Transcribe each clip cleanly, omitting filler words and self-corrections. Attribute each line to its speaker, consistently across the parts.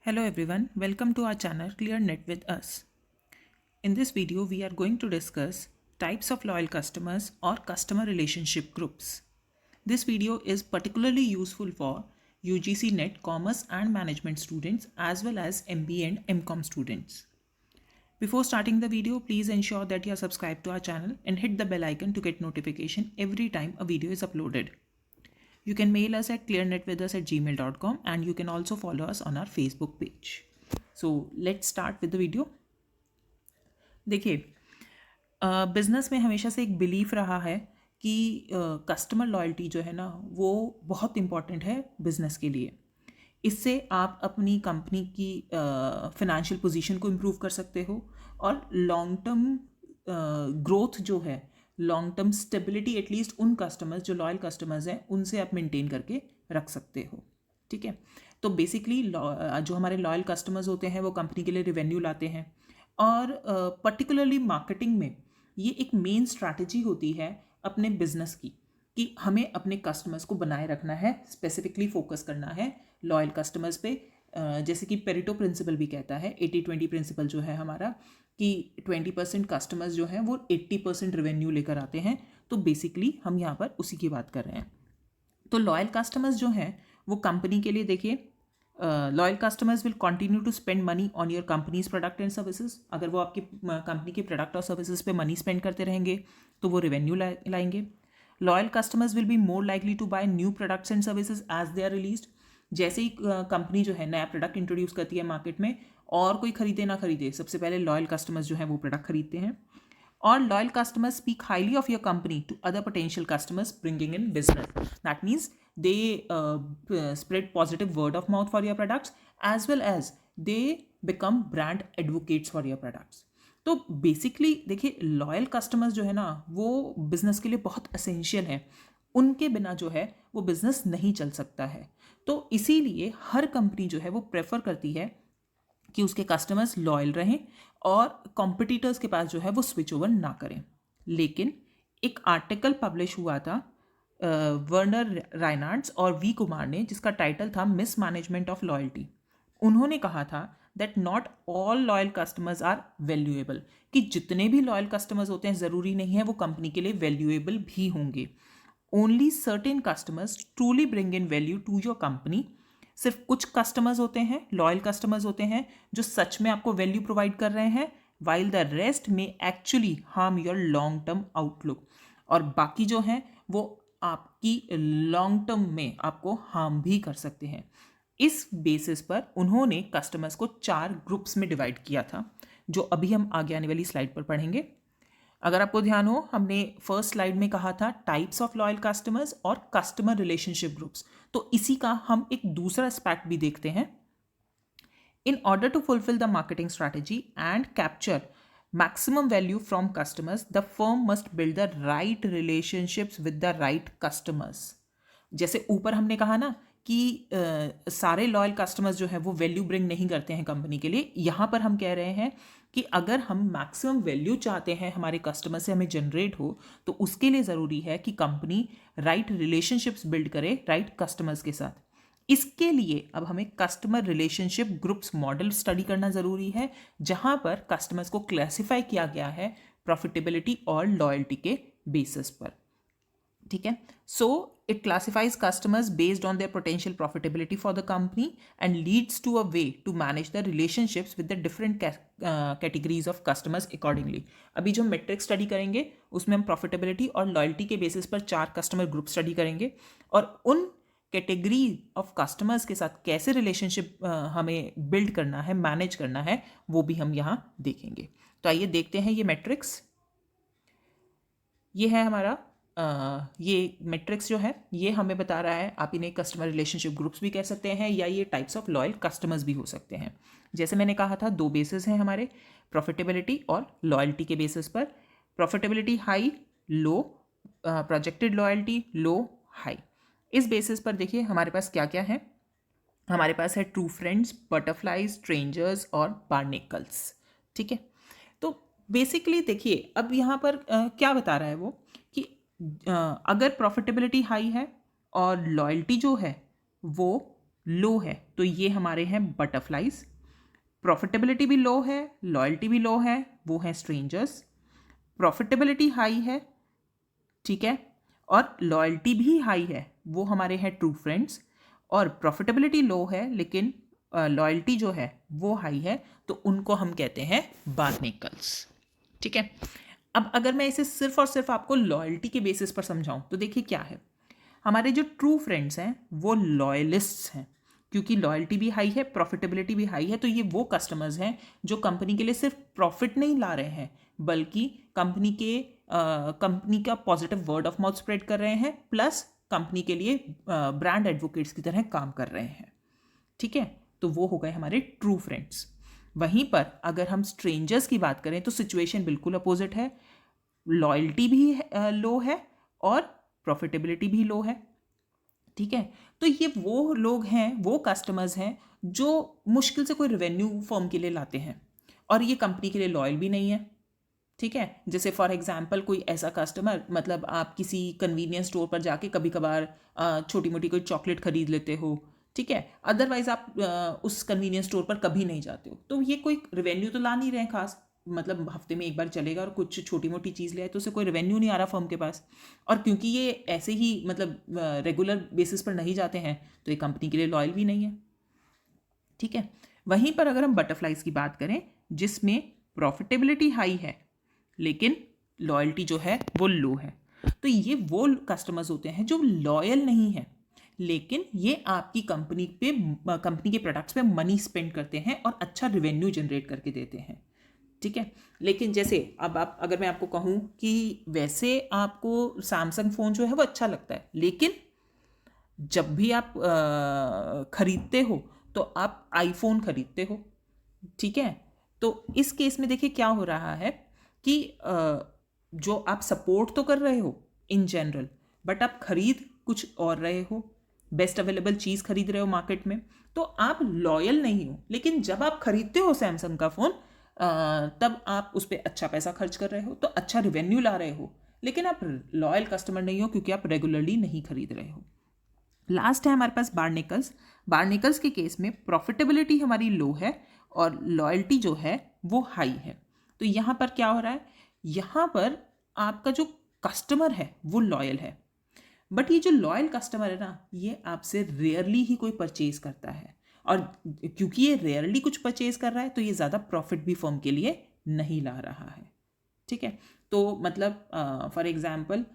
Speaker 1: Hello everyone, welcome to our channel ClearNet with us. In this video, we are going to discuss types of loyal customers or customer relationship groups. This video is particularly useful for UGC NET Commerce and Management students as well as MBA and MCOM students. Before starting the video, please ensure that you are subscribed to our channel and hit the bell icon to get notification every time a video is uploaded. You can mail us at clearnetwithus@gmail.com and you can also follow us on our Facebook page. So let's start with the video. देखिए, business में हमेशा से एक belief रहा है कि customer loyalty जो है ना वो बहुत इम्पॉर्टेंट है बिजनेस के लिए. इससे आप अपनी कंपनी की फिनेंशियल पोजीशन को इम्प्रूव कर सकते हो और लॉन्ग टर्म ग्रोथ जो है, लॉन्ग टर्म स्टेबिलिटी एटलीस्ट उन कस्टमर्स जो लॉयल कस्टमर्स हैं उनसे आप मेंटेन करके रख सकते हो. ठीक है, तो बेसिकली जो हमारे लॉयल कस्टमर्स होते हैं वो कंपनी के लिए रिवेन्यू लाते हैं और पर्टिकुलरली मार्केटिंग में ये एक मेन स्ट्रैटेजी होती है अपने बिजनेस की कि हमें अपने कस्टमर्स को बनाए रखना है, स्पेसिफिकली फोकस करना है लॉयल कस्टमर्स पे. जैसे कि पेरेटो प्रिंसिपल भी कहता है, 80-20 प्रिंसिपल जो है हमारा, कि 20% कस्टमर्स जो हैं वो 80% रेवेन्यू लेकर आते हैं. तो बेसिकली हम यहाँ पर उसी की बात कर रहे हैं. तो लॉयल कस्टमर्स जो हैं वो कंपनी के लिए, देखिए, loyal customers will continue to spend money on your company's product and services. अगर वो आपकी कंपनी के प्रोडक्ट और सर्विसेज पे मनी स्पेंड करते रहेंगे तो वो रेवेन्यू लाएंगे. Loyal customers will be more likely to buy new products and services as they are released. जैसे ही कंपनी जो है नया प्रोडक्ट इंट्रोड्यूस करती है मार्केट में, और कोई खरीदे ना खरीदे, सबसे पहले लॉयल कस्टमर्स जो है वो प्रोडक्ट खरीदते हैं. और loyal customers speak highly of your company to other potential customers bringing in business. That means they spread positive word of mouth for your products as well as they become brand advocates for your products. तो basically देखिए, loyal customers जो है ना वो business के लिए बहुत essential है. उनके बिना जो है वो बिजनेस नहीं चल सकता है. तो इसीलिए हर कंपनी जो है वो प्रेफर करती है कि उसके कस्टमर्स लॉयल रहें और कॉम्पिटिटर्स के पास जो है वो स्विच ओवर ना करें. लेकिन एक आर्टिकल पब्लिश हुआ था वर्नर राइनार्ड्स और वी कुमार ने, जिसका टाइटल था मिस मैनेजमेंट ऑफ लॉयल्टी. उन्होंने कहा था that not all loyal customers are valuable, कि जितने भी लॉयल कस्टमर्स होते हैं ज़रूरी नहीं है वो कंपनी के लिए वैल्यूएबल भी होंगे. Only certain customers truly bring in value to your company. सिर्फ कुछ कस्टमर्स होते हैं, लॉयल कस्टमर्स होते हैं, जो सच में आपको वैल्यू प्रोवाइड कर रहे हैं, वाइल द रेस्ट में actually harm your long term outlook. और बाकी जो हैं वो आपकी लॉन्ग टर्म में आपको हार्म भी कर सकते हैं. इस बेसिस पर उन्होंने कस्टमर्स को 4 ग्रुप्स में डिवाइड किया था, जो अभी हम आगे आने वाली स्लाइड पर पढ़ेंगे. अगर आपको ध्यान हो, हमने फर्स्ट स्लाइड में कहा था टाइप्स ऑफ लॉयल कस्टमर्स और कस्टमर रिलेशनशिप ग्रुप्स. तो इसी का हम एक दूसरा एस्पेक्ट भी देखते हैं. In order to fulfil the marketing strategy and capture maximum value from customers, the firm must build the right relationships with the right customers. जैसे ऊपर हमने कहा ना कि सारे लॉयल कस्टमर्स जो है वो वैल्यू ब्रिंग नहीं करते हैं कंपनी के लिए. यहाँ पर हम कह रहे हैं कि अगर हम मैक्सिमम वैल्यू चाहते हैं हमारे कस्टमर से हमें जनरेट हो, तो उसके लिए ज़रूरी है कि कंपनी राइट रिलेशनशिप्स बिल्ड करे राइट कस्टमर्स के साथ. इसके लिए अब हमें customer relationship groups model study करना ज़रूरी है, जहां पर कस्टमर्स को क्लासिफाई किया गया है प्रॉफिटेबिलिटी और लॉयल्टी के बेसिस पर. ठीक है, so it classifies customers based on their potential profitability for the company and leads to a way to manage the relationships with the different categories of customers accordingly. अभी जो metric study करेंगे उसमें हम profitability और loyalty के basis पर 4 customer group study करेंगे और उन कैटेगरी ऑफ कस्टमर्स के साथ कैसे रिलेशनशिप हमें बिल्ड करना है, मैनेज करना है, वो भी हम यहाँ देखेंगे. तो आइए देखते हैं ये मैट्रिक्स. ये है हमारा ये मैट्रिक्स जो है ये हमें बता रहा है, आप इन्हें कस्टमर रिलेशनशिप ग्रुप्स भी कह सकते हैं या ये टाइप्स ऑफ लॉयल कस्टमर्स भी हो सकते हैं. जैसे मैंने कहा था 2 बेसिस हैं हमारे, प्रॉफिटेबिलिटी और लॉयल्टी के बेसिस पर. प्रॉफिटेबिलिटी हाई, लो, प्रोजेक्टेड लॉयल्टी लो, हाई. इस बेसिस पर देखिए हमारे पास क्या क्या है. हमारे पास है ट्रू फ्रेंड्स, बटरफ्लाइज, स्ट्रेंजर्स और बार्नेकल्स. ठीक है, तो बेसिकली देखिए अब यहाँ पर क्या बता रहा है वो कि अगर प्रॉफिटेबिलिटी हाई है और लॉयल्टी जो है वो लो है तो ये हमारे हैं बटरफ्लाइज। प्रॉफिटेबिलिटी भी लो है, लॉयल्टी भी लो है, वो है स्ट्रेंजर्स। प्रॉफिटेबिलिटी हाई है, ठीक है, और लॉयल्टी भी हाई है, वो हमारे हैं ट्रू फ्रेंड्स। और प्रॉफिटेबिलिटी लो है लेकिन लॉयल्टी जो है वो हाई है, तो उनको हम कहते हैं बार्नेकल्स। ठीक है, अब अगर मैं इसे सिर्फ और सिर्फ आपको लॉयल्टी के बेसिस पर समझाऊं तो देखिए क्या है, हमारे जो ट्रू फ्रेंड्स हैं वो लॉयलिस्ट्स हैं, क्योंकि लॉयल्टी भी हाई है, प्रॉफिटेबिलिटी भी हाई है, तो ये वो कस्टमर्स हैं जो कंपनी के लिए सिर्फ प्रॉफिट नहीं ला रहे हैं बल्कि कंपनी का positive word of mouth spread कर रहे हैं, प्लस कंपनी के लिए ब्रांड एडवोकेट्स की तरह काम कर रहे हैं। ठीक है, तो वो हो गए हमारे ट्रू फ्रेंड्स। वहीं पर अगर हम स्ट्रेंजर्स की बात करें तो सिचुएशन बिल्कुल अपोजिट है, लॉयल्टी भी लो है और प्रॉफिटेबिलिटी भी लो है। ठीक है, तो ये वो लोग हैं, वो कस्टमर्स हैं जो मुश्किल से कोई रेवेन्यू फर्म के लिए लाते हैं और ये कंपनी के लिए लॉयल भी नहीं है। ठीक है, जैसे फॉर एग्जांपल कोई ऐसा कस्टमर, मतलब आप किसी कन्वीनियंस स्टोर पर जाके कभी कभार छोटी मोटी कोई चॉकलेट खरीद लेते हो, ठीक है, अदरवाइज आप उस कन्वीनियंस स्टोर पर कभी नहीं जाते हो, तो ये कोई रेवेन्यू तो ला नहीं रहे खास, मतलब हफ्ते में एक बार चलेगा और कुछ छोटी मोटी चीज़ ले आए तो उसे कोई रेवेन्यू नहीं आ रहा फर्म के पास। और क्योंकि ये ऐसे ही मतलब रेगुलर बेसिस पर नहीं जाते हैं तो ये कंपनी के लिए लॉयल भी नहीं है। ठीक है, वहीं पर अगर हम बटरफ्लाइज की बात करें जिसमें प्रॉफिटेबिलिटी हाई है लेकिन लॉयल्टी जो है वो लो है, तो ये वो कस्टमर्स होते हैं जो लॉयल नहीं है लेकिन ये आपकी कंपनी के प्रोडक्ट्स पे मनी स्पेंड करते हैं और अच्छा रेवेन्यू जनरेट करके देते हैं। ठीक है, लेकिन जैसे अब आप, अगर मैं आपको कहूँ कि वैसे आपको सैमसंग फ़ोन जो है वो अच्छा लगता है, लेकिन जब भी आप खरीदते हो तो आप आईफोन खरीदते हो। ठीक है, तो इस केस में देखिए क्या हो रहा है कि जो आप सपोर्ट तो कर रहे हो इन जनरल, बट आप खरीद कुछ और रहे हो, बेस्ट अवेलेबल चीज़ खरीद रहे हो मार्केट में, तो आप लॉयल नहीं हो। लेकिन जब आप खरीदते हो सैमसंग का फ़ोन तब आप उस पर अच्छा पैसा खर्च कर रहे हो, तो अच्छा रिवेन्यू ला रहे हो, लेकिन आप लॉयल कस्टमर नहीं हो क्योंकि आप रेगुलरली नहीं खरीद रहे हो। लास्ट है हमारे पास बार्नेकल्स। बार्नेकल्स के केस में प्रॉफिटेबिलिटी हमारी लो है और लॉयल्टी जो है वो हाई है। तो यहाँ पर क्या हो रहा है, यहाँ पर आपका जो कस्टमर है वो लॉयल है, बट ये जो लॉयल कस्टमर है ना, ये आपसे रेयरली ही कोई परचेज करता है, और क्योंकि ये रेयरली कुछ परचेज कर रहा है तो ये ज़्यादा प्रॉफिट भी फर्म के लिए नहीं ला रहा है। ठीक है, तो मतलब फॉर एग्जांपल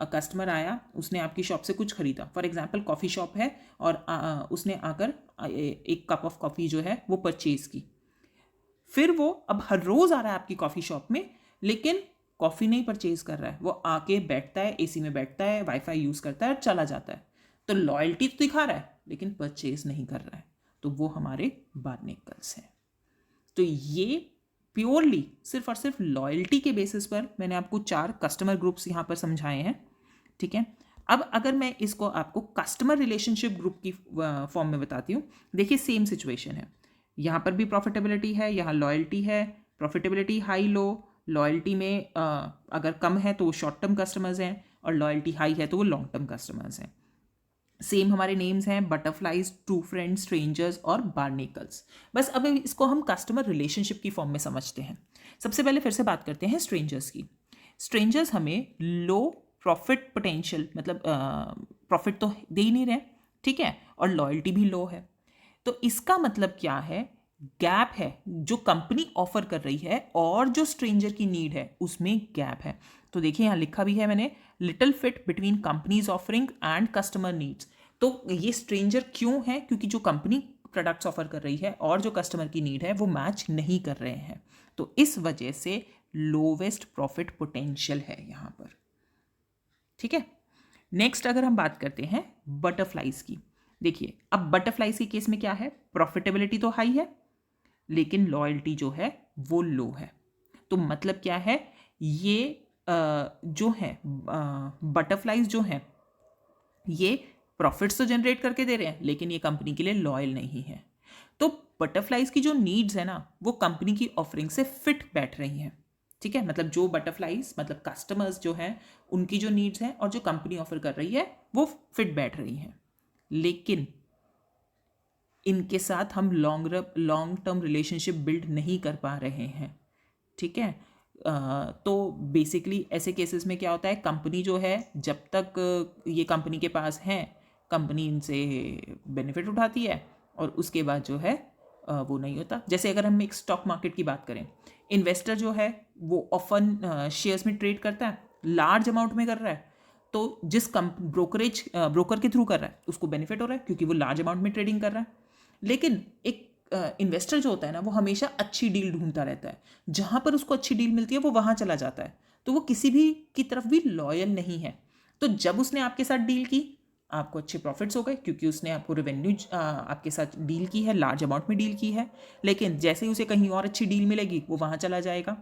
Speaker 1: कस्टमर आया, उसने आपकी शॉप से कुछ खरीदा, फॉर एग्जांपल कॉफ़ी शॉप है और उसने आकर एक कप ऑफ कॉफ़ी जो है वो परचेज़ की, फिर वो अब हर रोज़ आ रहा है आपकी कॉफ़ी शॉप में लेकिन कॉफ़ी नहीं परचेज़ कर रहा है, वो आके बैठता है, एसी में बैठता है, वाईफाई यूज़ करता है और चला जाता है, तो लॉयल्टी तो दिखा रहा है लेकिन परचेज़ नहीं कर रहा है, तो वो हमारे बार्नेकल्स हैं। तो ये प्योरली सिर्फ और सिर्फ लॉयल्टी के बेसिस पर मैंने आपको 4 कस्टमर ग्रुप्स यहाँ पर समझाए हैं। ठीक है, अब अगर मैं इसको आपको कस्टमर रिलेशनशिप ग्रुप की फॉर्म में बताती हूँ, देखिए सेम सिचुएशन है, यहाँ पर भी प्रॉफिटेबिलिटी है, यहाँ लॉयल्टी है, प्रॉफिटेबिलिटी हाई लो, लॉयल्टी में अगर कम है तो वो शॉर्ट टर्म कस्टमर्स हैं और लॉयल्टी हाई है तो वो लॉन्ग टर्म कस्टमर्स हैं। सेम हमारे नेम्स हैं, बटरफ्लाइज, ट्रू फ्रेंड्स, स्ट्रेंजर्स और बार्नेकल्स। बस अब इसको हम कस्टमर रिलेशनशिप की फॉर्म में समझते हैं। सबसे पहले फिर से बात करते हैं स्ट्रेंजर्स की। स्ट्रेंजर्स हमें लो प्रॉफिट पोटेंशियल, मतलब प्रॉफिट तो दे ही नहीं रहे, ठीक है, और लॉयल्टी भी लो है। तो इसका मतलब क्या है, गैप है जो कंपनी ऑफर कर रही है और जो स्ट्रेंजर की नीड है उसमें गैप है। तो देखिए यहाँ लिखा भी है मैंने, little fit between companies offering and customer needs. तो ये स्ट्रेंजर क्यों है, क्योंकि जो कंपनी प्रोडक्ट्स ऑफर कर रही है और जो कस्टमर की नीड है वो मैच नहीं कर रहे हैं, तो इस वजह से लोवेस्ट प्रॉफिट पोटेंशियल है यहाँ पर। ठीक है, नेक्स्ट अगर हम बात करते हैं बटरफ्लाइज की, देखिए अब बटरफ्लाइज के केस में क्या है, प्रॉफिटेबिलिटी तो हाई है लेकिन लॉयल्टी जो है वो लो है। तो मतलब क्या है, ये जो है बटरफ्लाइज जो है ये प्रॉफिट्स तो जनरेट करके दे रहे हैं लेकिन ये कंपनी के लिए लॉयल नहीं है। तो बटरफ्लाइज की जो नीड्स है ना वो कंपनी की ऑफरिंग से फिट बैठ रही हैं। ठीक है, मतलब जो बटरफ्लाइज, मतलब कस्टमर्स जो हैं उनकी जो नीड्स हैं और जो कंपनी ऑफर कर रही है वो फिट बैठ रही हैं। लेकिन इनके साथ हम लॉन्ग टर्म रिलेशनशिप बिल्ड नहीं कर पा रहे हैं, ठीक है। तो बेसिकली ऐसे केसेस में क्या होता है, कंपनी जो है जब तक ये कंपनी के पास है, कंपनी इनसे बेनिफिट उठाती है और उसके बाद जो है वो नहीं होता। जैसे अगर हम एक स्टॉक मार्केट की बात करें, इन्वेस्टर जो है वो ऑफन शेयर्स में ट्रेड करता है, लार्ज अमाउंट में कर रहा है, तो जिस ब्रोकर के थ्रू कर रहा है उसको बेनिफिट हो रहा है क्योंकि वो लार्ज अमाउंट में ट्रेडिंग कर रहा है। लेकिन एक इन्वेस्टर जो होता है ना, वो हमेशा अच्छी डील ढूंढता रहता है, जहां पर उसको अच्छी डील मिलती है वो वहां चला जाता है, तो वो किसी भी की तरफ भी लॉयल नहीं है। तो जब उसने आपके साथ डील की, आपको अच्छे प्रॉफिट्स हो गए क्योंकि उसने आपको रेवेन्यू आपके साथ डील की है, लार्ज अमाउंट में डील की है। लेकिन जैसे ही उसे कहीं और अच्छी डील मिलेगी वो वहां चला जाएगा।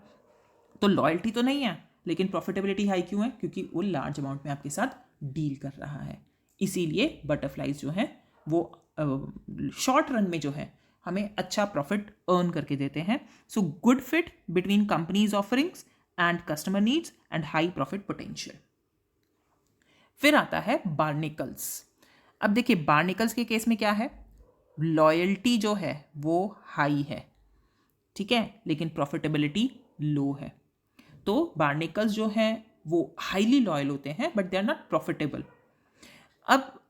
Speaker 1: तो लॉयल्टी तो नहीं है, लेकिन प्रॉफिटेबिलिटी हाई क्यों है? क्योंकि वो लार्ज अमाउंट में आपके साथ डील कर रहा है। इसीलिए बटरफ्लाइज जो हैं वो शॉर्ट रन में जो है हमें अच्छा प्रॉफिट अर्न करके देते हैं। So good fit between companies offerings and customer needs and high profit potential. फिर आता है बार्निकल्स। अब देखिए बार्निकल्स के केस में क्या है, लॉयल्टी जो है वो हाई है, ठीक है, लेकिन प्रॉफिटेबिलिटी लो है। तो बार्निकल्स जो हैं वो हाईली लॉयल होते हैं but they are not profitable. अब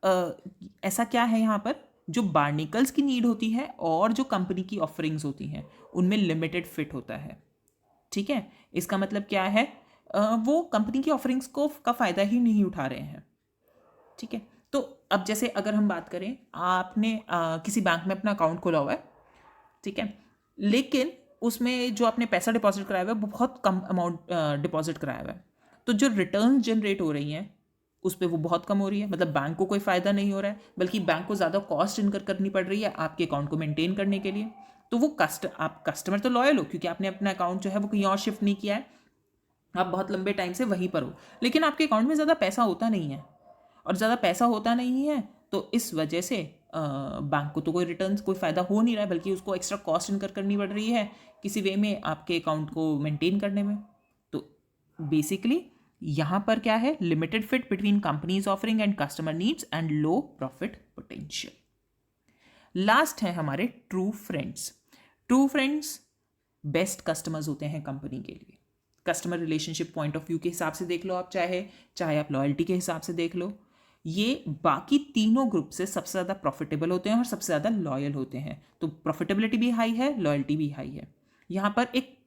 Speaker 1: ऐसा क्या है यहाँ पर, जो बार्निकल्स की नीड होती है और जो कंपनी की ऑफरिंग्स होती हैं उनमें लिमिटेड फिट होता है, ठीक है। इसका मतलब क्या है, वो कंपनी की ऑफरिंग्स को का फ़ायदा ही नहीं उठा रहे हैं, ठीक है। तो अब जैसे अगर हम बात करें, आपने किसी बैंक में अपना अकाउंट खोला हुआ है, ठीक है, लेकिन उसमें जो आपने पैसा डिपॉजिट कराया हुआ है वो बहुत कम अमाउंट डिपॉजिट कराया हुआ है, तो जो रिटर्न जनरेट हो रही हैं उस पर वो बहुत कम हो रही है। मतलब बैंक को कोई फ़ायदा नहीं हो रहा है, बल्कि बैंक को ज़्यादा कॉस्ट इनकर करनी पड़ रही है आपके अकाउंट को मेंटेन करने के लिए। तो वो आप कस्टमर तो लॉयल हो क्योंकि आपने अपना अकाउंट जो है वो कहीं और शिफ्ट नहीं किया है, आप बहुत लंबे टाइम से वहीं पर हो, लेकिन आपके अकाउंट में ज़्यादा पैसा होता नहीं है। और ज़्यादा पैसा होता नहीं है तो इस वजह से बैंक को तो कोई रिटर्न कोई फ़ायदा हो नहीं रहा है, बल्कि उसको एक्स्ट्रा कॉस्ट इनकर करनी पड़ रही है किसी वे में आपके अकाउंट को मेंटेन करने में। तो बेसिकली यहाँ पर क्या है, limited fit between companies offering and customer needs and low profit potential. Last है हमारे true friends. True friends best customers होते हैं कंपनी के लिए। Customer relationship point of view के हिसाब से देख लो आप, चाहे आप लॉयल्टी के हिसाब से देख लो, ये बाकी तीनों ग्रुप से सबसे ज़्यादा प्रॉफिटेबल होते हैं और सबसे ज़्यादा लॉयल होते हैं। तो प्रॉफिटेबिलिटी भी हाई है, लॉयल्टी भी हाई है। यहाँ पर एक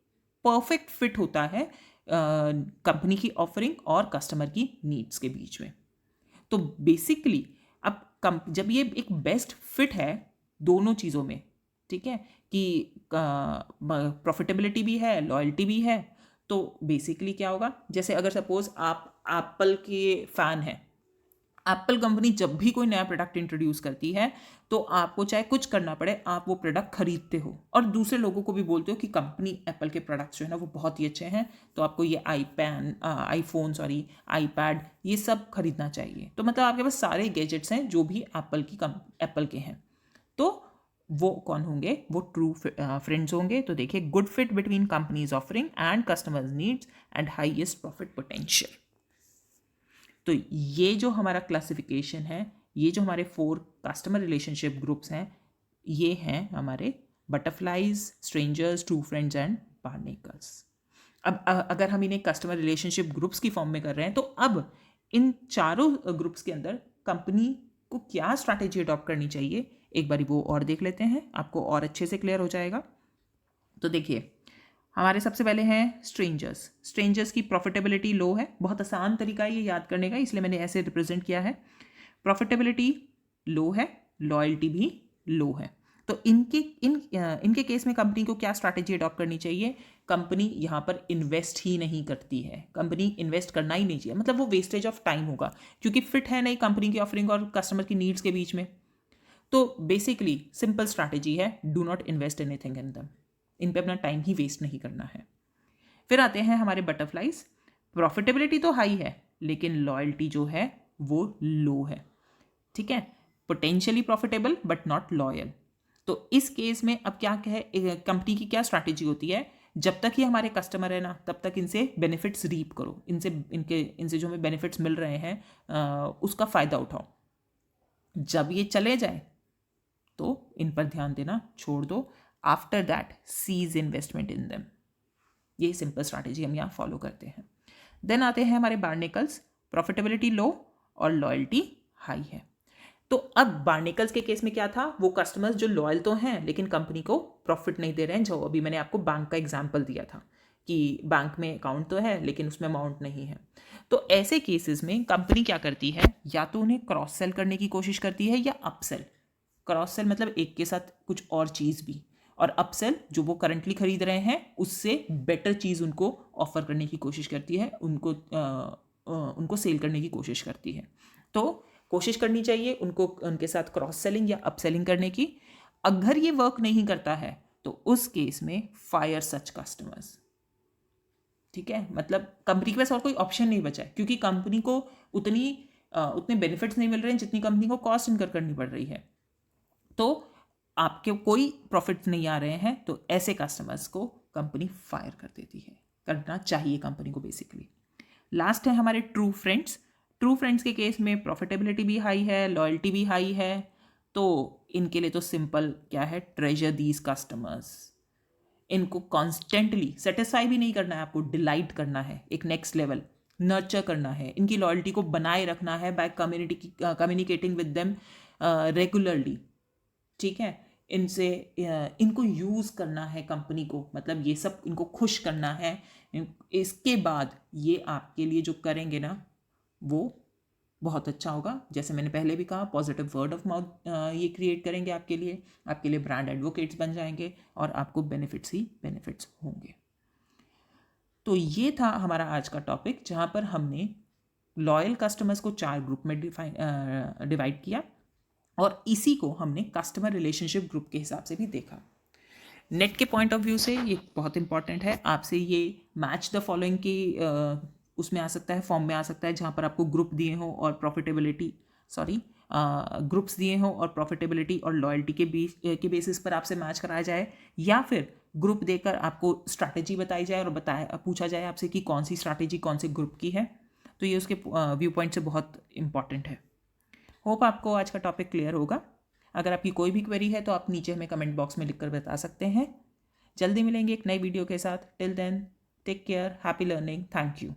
Speaker 1: परफेक्ट फिट होता है कंपनी की ऑफरिंग और कस्टमर की नीड्स के बीच में। तो बेसिकली अब जब ये एक बेस्ट फिट है दोनों चीज़ों में, ठीक है, कि प्रॉफिटेबिलिटी भी है, लॉयल्टी भी है, तो बेसिकली क्या होगा, जैसे अगर सपोज आप एप्पल के फ़ैन हैं, एप्पल कंपनी जब भी कोई नया प्रोडक्ट इंट्रोड्यूस करती है तो आपको चाहे कुछ करना पड़े आप वो प्रोडक्ट खरीदते हो और दूसरे लोगों को भी बोलते हो कि कंपनी एप्पल के प्रोडक्ट्स जो है ना वो बहुत ही अच्छे हैं, तो आपको ये आईपैड ये सब खरीदना चाहिए। तो मतलब आपके पास सारे गैजेट्स हैं जो भी एप्पल के हैं, तो वो कौन होंगे, वो ट्रू फ्रेंड्स होंगे। तो देखिए, good fit between companies offering and customers needs and highest profit potential. तो ये जो हमारा क्लासिफिकेशन है, ये जो हमारे 4 कस्टमर रिलेशनशिप ग्रुप्स हैं, ये हैं हमारे butterflies, strangers, true friends and barnacles. अब अगर हम इन्हें कस्टमर रिलेशनशिप ग्रुप्स की फॉर्म में कर रहे हैं, तो अब इन चारों ग्रुप्स के अंदर कंपनी को क्या स्ट्रैटेजी अडॉप्ट करनी चाहिए, एक बारी वो और देख लेते हैं, आपको और अच्छे से क्लियर हो जाएगा। तो देखिए, हमारे सबसे पहले हैं स्ट्रेंजर्स की प्रॉफिटेबिलिटी लो है। बहुत आसान तरीका है ये याद करने का, इसलिए मैंने ऐसे रिप्रेजेंट किया है। प्रॉफिटेबिलिटी लो है, लॉयल्टी भी लो है। तो इनके केस में कंपनी को क्या स्ट्रैटेजी अडॉप्ट करनी चाहिए, कंपनी यहाँ पर इन्वेस्ट ही नहीं करती है, कंपनी इन्वेस्ट करना ही नहीं चाहिए, मतलब वो वेस्टेज ऑफ टाइम होगा क्योंकि फिट है नहीं कंपनी की ऑफरिंग और कस्टमर की नीड्स के बीच में। तो बेसिकली सिंपल स्ट्रैटेजी है, do not invest anything in दम, इन पे अपना टाइम ही वेस्ट नहीं करना है। फिर आते हैं हमारे बटरफ्लाइज। प्रॉफिटेबिलिटी तो हाई है लेकिन लॉयल्टी जो है वो लो है, ठीक है, potentially profitable but not loyal. तो इस केस में अब क्या है, कंपनी की क्या स्ट्रैटेजी होती है, जब तक ये हमारे कस्टमर है ना तब तक इनसे बेनिफिट्स रीप करो, इनसे जो हमें बेनिफिट्स मिल रहे हैं उसका फ़ायदा उठाओ। जब ये चले जाए तो इन पर ध्यान देना छोड़ दो. After that cease investment in them. ये सिंपल स्ट्रैटेजी हम यहाँ फॉलो करते हैं. देन आते हैं हमारे बार्निकल्स. प्रॉफिटेबिलिटी लो और लॉयल्टी हाई है. तो अब बार्निकल्स के केस में क्या था, वो कस्टमर्स जो लॉयल तो हैं लेकिन कंपनी को प्रॉफिट नहीं दे रहे हैं. जो अभी मैंने आपको बैंक का एग्जांपल दिया था कि बैंक में अकाउंट तो है लेकिन उसमें अमाउंट नहीं है. तो ऐसे केसेस में कंपनी क्या करती है, या तो उन्हें क्रॉस सेल करने की कोशिश करती है या अपसेल. क्रॉस सेल मतलब एक के साथ कुछ और चीज़ भी, और अपसेल जो वो करंटली खरीद रहे हैं उससे बेटर चीज़ उनको ऑफर करने की कोशिश करती है, उनको सेल करने की कोशिश करती है. तो कोशिश करनी चाहिए उनको उनके साथ क्रॉस सेलिंग या अपसेलिंग करने की. अगर ये वर्क नहीं करता है तो उस केस में फायर सच कस्टमर्स. ठीक है, मतलब कंपनी के पास और कोई ऑप्शन नहीं बचा है, क्योंकि कंपनी को उतने बेनिफिट्स नहीं मिल रहे हैं जितनी कंपनी को कॉस्ट इनकर करनी पड़ रही है. तो आपके कोई प्रॉफिट नहीं आ रहे हैं, तो ऐसे कस्टमर्स को कंपनी फायर कर देती है. करना चाहिए कंपनी को बेसिकली. लास्ट है हमारे ट्रू फ्रेंड्स. ट्रू फ्रेंड्स के केस में प्रॉफिटेबिलिटी भी हाई है, लॉयल्टी भी हाई है. तो इनके लिए तो सिंपल क्या है, ट्रेजर दीज कस्टमर्स. इनको कॉन्स्टेंटली सेटिस्फाई भी नहीं करना है, आपको डिलाइट करना है, एक नेक्स्ट लेवल नर्चर करना है. इनकी लॉयल्टी को बनाए रखना है by communicating with them regularly. ठीक है, इनको यूज़ करना है कंपनी को, मतलब ये सब इनको खुश करना है. इसके बाद ये आपके लिए जो करेंगे ना वो बहुत अच्छा होगा. जैसे मैंने पहले भी कहा, पॉजिटिव वर्ड ऑफ माउथ ये क्रिएट करेंगे आपके लिए ब्रांड एडवोकेट्स बन जाएंगे और आपको बेनिफिट्स ही बेनिफिट्स होंगे. तो ये था हमारा आज का टॉपिक, जहाँ पर हमने लॉयल कस्टमर्स को 4 ग्रुप में डिवाइड किया और इसी को हमने कस्टमर रिलेशनशिप ग्रुप के हिसाब से भी देखा. नेट के पॉइंट ऑफ व्यू से ये बहुत इंपॉर्टेंट है. आपसे ये मैच द फॉलोइंग की उसमें आ सकता है, फॉर्म में आ सकता है, जहाँ पर आपको ग्रुप दिए हो और ग्रुप्स दिए हो और प्रॉफिटेबिलिटी और लॉयल्टी के बेसिस पर आपसे मैच कराया जाए, या फिर ग्रुप देकर आपको स्ट्रैटेजी बताई जाए और पूछा जाए आपसे कि कौन सी स्ट्रैटेजी कौन से ग्रुप की है. तो ये उसके व्यू पॉइंट से बहुत इंपॉर्टेंट है. होप आपको आज का टॉपिक क्लियर होगा. अगर आपकी कोई भी क्वेरी है तो आप नीचे हमें कमेंट बॉक्स में लिखकर बता सकते हैं. जल्दी मिलेंगे एक नई वीडियो के साथ. Till then take care, happy learning, thank you.